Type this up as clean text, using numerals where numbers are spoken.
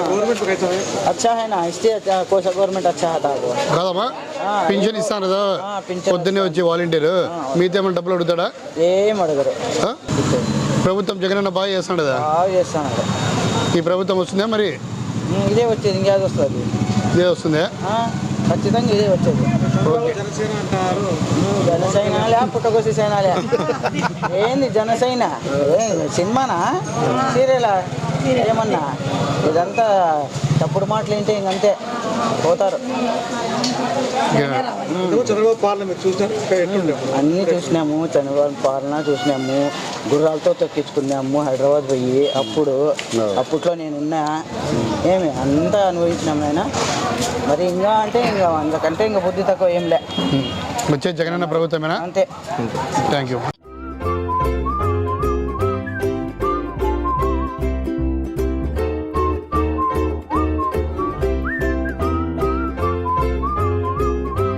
Government कैसा है? अच्छा है ना, इससे कोसा गवर्नमेंट अच्छा है आपको। కాదమ్మా పింఛన్ ఇస్తాను కదా పింఛన్ పొద్దున్నే వచ్చి వాలంటీర్ మీతో ఏమైనా డబ్బులు అడుగుతాడా? ఏం అడగరు. ఆ? ప్రభుత్వం జగనన్న బాగా చేస్తాడు కదా, బాగా చేస్తాను. ఈ ప్రభుత్వం వస్తుందా మరి? ఇదే వచ్చేది, ఇంకేది వస్తుంది? ఇదే వస్తుందా? ఖచ్చితంగా ఇదే వచ్చేది. జనసేన అంటారు. జనసైనాలే పుట్టకోసి సైనాలే ఏంది జనసైన సినిమానా సీరియలా ఏమన్నా? ఇదంతా తప్పుడు మాటలు ఏంటి, ఇంకంతే పోతారు. చంద్రబాబు పాలన మీరు చూసినారు, అన్నీ చూసినాము. చంద్రబాబు పాలన చూసినాము, గుర్రాలతో తొక్కించుకున్నాము హైదరాబాద్ పోయి. అప్పట్లో నేనున్నా, ఏమి అంతా అనుభవించినాము నాయన. మరి ఇంకా అంటే ఇంకా అంతకంటే ఇంకా బుద్ధి తక్కువ ఏం లే. వచ్చే జగనన్న ప్రభుత్వమేనా? అంతే. Thank you.